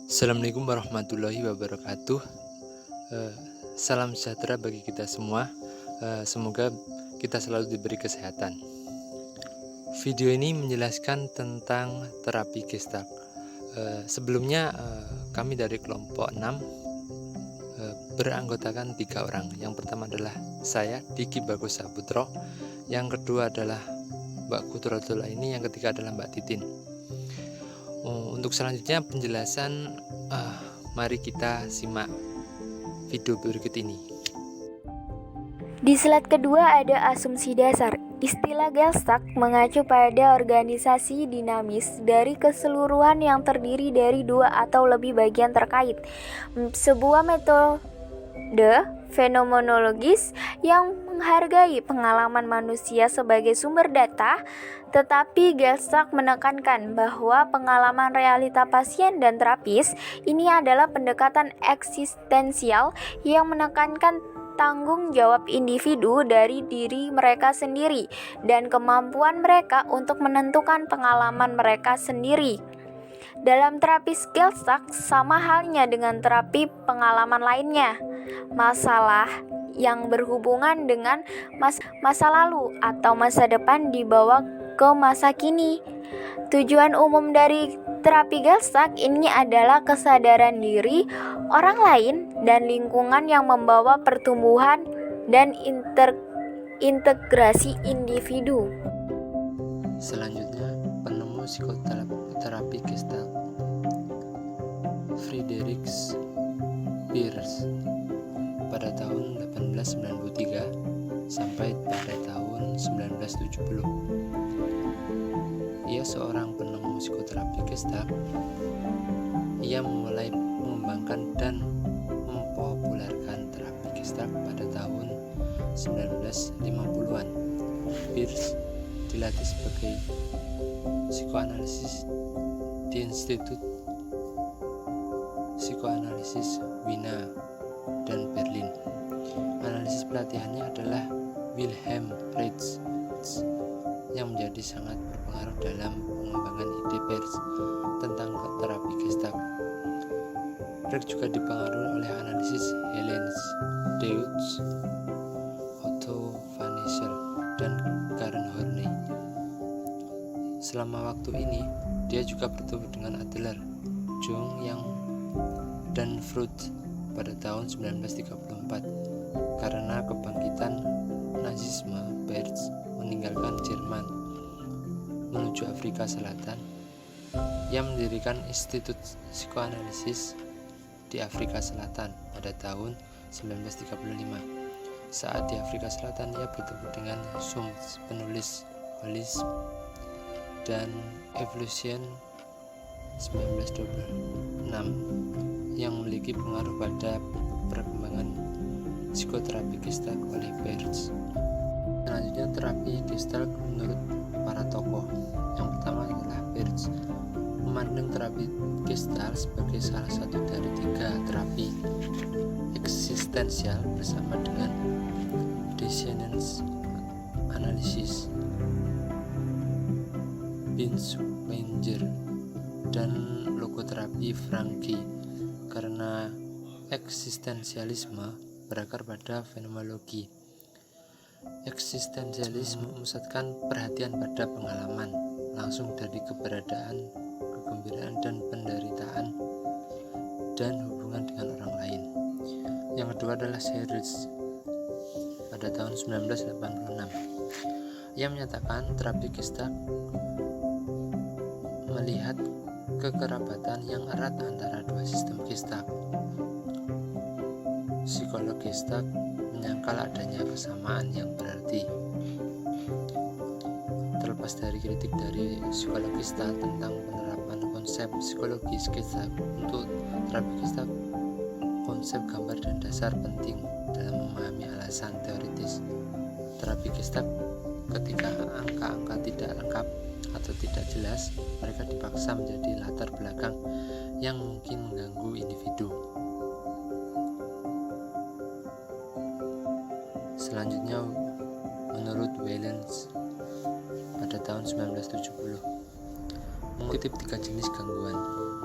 Assalamualaikum warahmatullahi wabarakatuh. Eh, Salam sejahtera bagi kita semua. Semoga kita selalu diberi kesehatan. Video ini menjelaskan tentang terapi Gestalt. Sebelumnya kami dari kelompok 6 beranggotakan 3 orang. Yang pertama adalah saya, Diki Bagus Saputro. Yang kedua adalah Mbak Kudratul ini. Yang ketiga adalah Mbak Titin. Untuk selanjutnya penjelasan, mari kita simak video berikut ini. Di slide kedua ada asumsi dasar. Istilah Gestalt mengacu pada organisasi dinamis dari keseluruhan yang terdiri dari 2 atau lebih bagian terkait. Sebuah metode fenomenologis yang menghargai pengalaman manusia sebagai sumber data, tetapi Gestalt menekankan bahwa pengalaman realita pasien dan terapis ini adalah pendekatan eksistensial yang menekankan tanggung jawab individu dari diri mereka sendiri dan kemampuan mereka untuk menentukan pengalaman mereka sendiri. Dalam terapi Gestalt sama halnya dengan terapi pengalaman lainnya. Masalah yang berhubungan dengan masa lalu atau masa depan dibawa ke masa kini. Tujuan umum dari terapi Gestalt ini adalah kesadaran diri orang lain dan lingkungan yang membawa pertumbuhan dan integrasi individu. Selanjutnya, penemu psikoterapi Gestalt, Friedrich Perls, pada tahun 1893 sampai pada tahun 1970. Ia seorang penemu psikoterapi Gestalt. Ia mulai mengembangkan dan mempopulerkan terapi Gestalt pada tahun 1950-an. Perls dilatih sebagai psikoanalisis di Institut Psikoanalisis Wina dan Berlin. Analisis pelatihannya adalah Wilhelm Reich yang menjadi sangat berpengaruh dalam pengembangan ide Perls tentang terapi Gestalt. Reich juga dipengaruhi oleh analisis Helene Deutsch, Otto van Nissel, dan Karen Horney. Selama waktu ini, dia juga bertemu dengan Adler, Jung dan Freud pada tahun 1934. Karena kebangkitan Nazisme, Perls meninggalkan Jerman menuju Afrika Selatan. Ia mendirikan Institut Psikoanalisis di Afrika Selatan pada tahun 1935. Saat di Afrika Selatan, ia bertemu dengan Smuts, penulis Holism dan Evolution 1926 yang memiliki pengaruh pada perkembangan psikoterapi Gestalt oleh Perls. Selanjutnya, terapi Gestalt menurut para tokoh. Yang pertama adalah Perls memandang terapi Gestalt sebagai salah satu dari 3 terapi eksistensial bersama dengan dissonance analysis, Binswanger, dan logoterapi Franke. Karena eksistensialisme berakar pada fenomenologi. Eksistensialisme memusatkan perhatian pada pengalaman langsung dari keberadaan, kegembiraan, dan penderitaan, dan hubungan dengan orang lain. Yang kedua adalah Searles pada tahun 1986. Ia menyatakan terapi Gestalt melihat kekerabatan yang erat antara 2 sistem Gestalt. Psikolog Gestalt menyangkal adanya kesamaan yang berarti. Terlepas dari kritik dari psikolog Gestalt tentang penerapan konsep psikologis Gestalt untuk terapi Gestalt, konsep gambar dan dasar penting dalam memahami alasan teoritis terapi Gestalt. Ketika angka-angka tidak lengkap atau tidak jelas, mereka dipaksa menjadi latar belakang yang mungkin mengganggu individu. Selanjutnya, menurut Wellens pada tahun 1970, mengutip 3 jenis gangguan.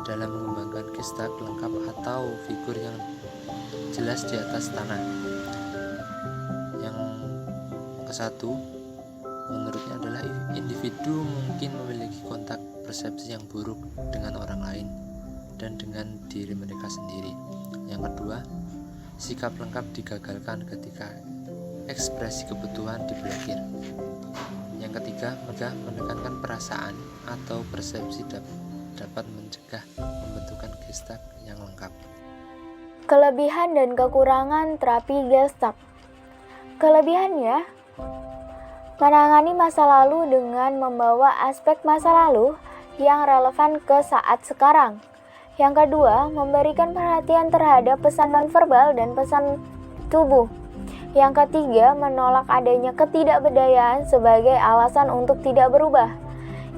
dalam mengembangkan gestak lengkap atau figur yang jelas di atas tanah. Yang ke-1 menurutnya adalah individu mungkin memiliki kontak persepsi yang buruk dengan orang lain dan dengan diri mereka sendiri. Yang kedua, sikap lengkap digagalkan ketika ekspresi kebutuhan diblokir. Yang ketiga, mereka menekankan perasaan atau persepsi dapat mencegah pembentukan gestak yang lengkap. Kelebihan dan kekurangan terapi Gestalt. Kelebihannya, menangani masa lalu dengan membawa aspek masa lalu yang relevan ke saat sekarang. Yang kedua, memberikan perhatian terhadap pesan nonverbal dan pesan tubuh. Yang ketiga, menolak adanya ketidakberdayaan sebagai alasan untuk tidak berubah.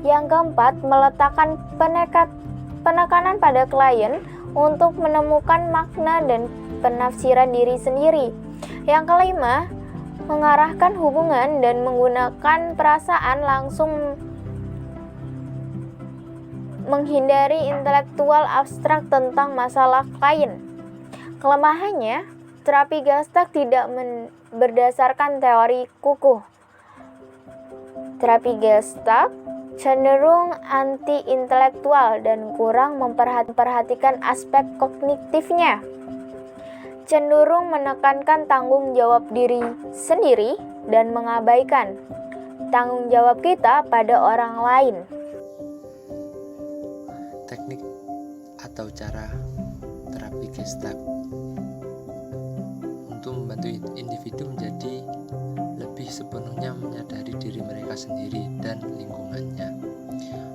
Yang keempat, meletakkan penekanan pada klien untuk menemukan makna dan penafsiran diri sendiri. Yang kelima, mengarahkan hubungan dan menggunakan perasaan langsung, menghindari intelektual abstrak tentang masalah klien. Kelemahannya, terapi Gestalt tidak berdasarkan teori kukuh. Terapi Gestalt cenderung anti-intelektual dan kurang memperhatikan aspek kognitifnya. Cenderung menekankan tanggung jawab diri sendiri dan mengabaikan tanggung jawab kita pada orang lain. Teknik atau cara terapi Gestalt untuk membantu individu menjadi lebih sepenuhnya menyadari diri mereka sendiri dan lingkungannya.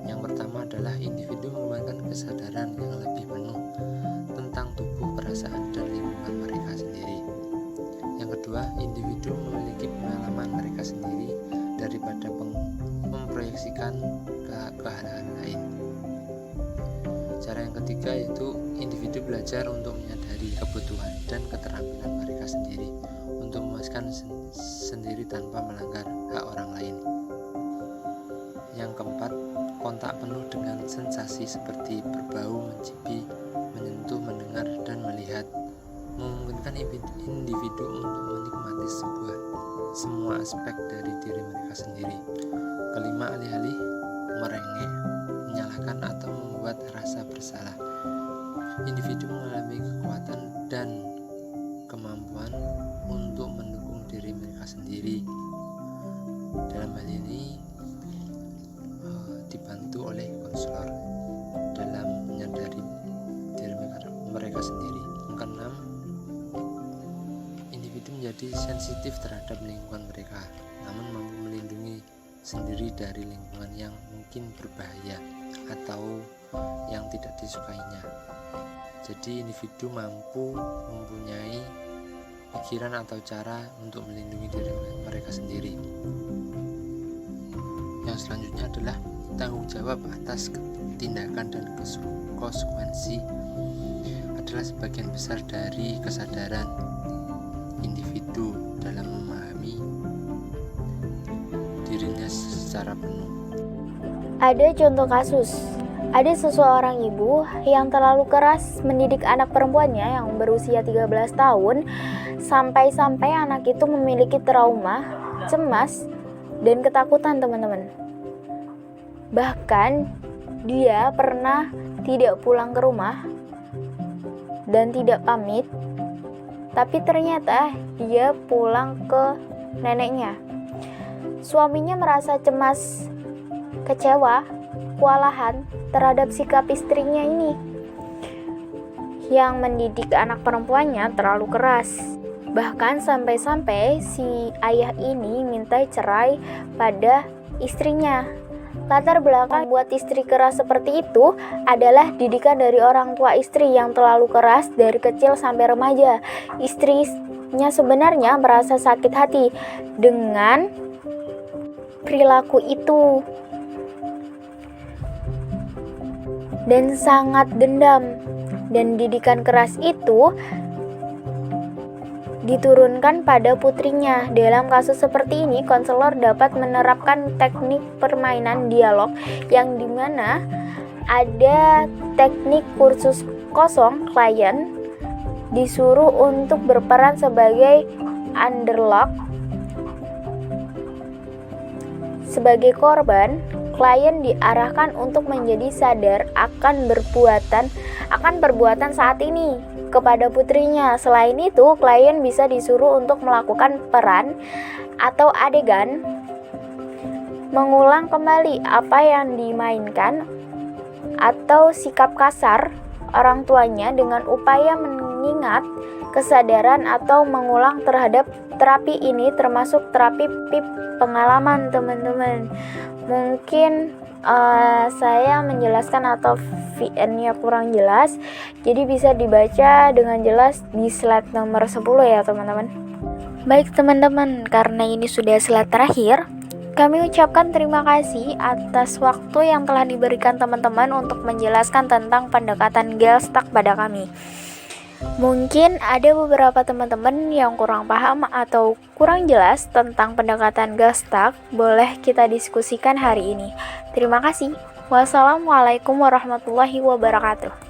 Yang pertama adalah individu mengembangkan kesadaran yang lebih penuh tentang tubuh, perasaan, dan lingkungan mereka sendiri. Yang kedua, individu memiliki pengalaman mereka sendiri daripada memproyeksikan ke hal-hal lain. Cara yang ketiga yaitu individu belajar untuk menyadari kebutuhan dan keterampilan mereka sendiri untuk memuaskan sendiri tanpa melanggar hak orang lain. Yang keempat, kontak penuh dengan sensasi seperti berbau, mencipi, menyentuh, mendengar, dan melihat memungkinkan individu untuk menikmati semua aspek dari diri mereka sendiri. Kelima, alih-alih merengek, menyalahkan atau membuat rasa bersalah, individu mengalami kekuatan dan kemampuan untuk mendukung diri mereka sendiri. Dalam hal ini dibantu oleh konselor dalam menyadari diri mereka sendiri. Yang keenam, individu menjadi sensitif terhadap lingkungan mereka, namun mampu melindungi sendiri dari lingkungan yang mungkin berbahaya atau yang tidak disukainya. Jadi individu mampu mempunyai pikiran atau cara untuk melindungi diri mereka sendiri. Yang selanjutnya adalah tanggung jawab atas tindakan dan konsekuensi adalah sebagian besar dari kesadaran individu dalam memahami dirinya secara penuh. Ada contoh kasus. Ada seseorang ibu yang terlalu keras mendidik anak perempuannya yang berusia 13 tahun sampai-sampai anak itu memiliki trauma, cemas, dan ketakutan, teman-teman. Bahkan dia pernah tidak pulang ke rumah dan tidak pamit, tapi ternyata dia pulang ke neneknya. Suaminya merasa cemas, kecewa, kewalahan terhadap sikap istrinya ini yang mendidik anak perempuannya terlalu keras. Bahkan sampai-sampai si ayah ini minta cerai pada istrinya. Latar belakang buat istri keras seperti itu adalah didikan dari orang tua istri yang terlalu keras dari kecil sampai remaja. Istrinya sebenarnya merasa sakit hati dengan perilaku itu dan sangat dendam, dan didikan keras itu diturunkan pada putrinya. Dalam kasus seperti ini, konselor dapat menerapkan teknik permainan dialog yang dimana ada teknik kursus kosong. Klien disuruh untuk berperan sebagai underdog. Sebagai korban, klien diarahkan untuk menjadi sadar akan perbuatan saat ini kepada putrinya. Selain itu, klien bisa disuruh untuk melakukan peran atau adegan mengulang kembali apa yang dimainkan atau sikap kasar orang tuanya dengan upaya mengingat kesadaran atau mengulang terhadap terapi ini, termasuk terapi PIP pengalaman, teman-teman. Mungkin saya menjelaskan atau VN-nya kurang jelas, jadi bisa dibaca dengan jelas di slide nomor 10 ya teman-teman. Baik teman-teman, karena ini sudah slide terakhir, kami ucapkan terima kasih atas waktu yang telah diberikan teman-teman untuk menjelaskan tentang pendekatan Gestalt pada kami. Mungkin ada beberapa teman-teman yang kurang paham atau kurang jelas tentang pendekatan Gestalt, boleh kita diskusikan hari ini. Terima kasih. Wassalamualaikum warahmatullahi wabarakatuh.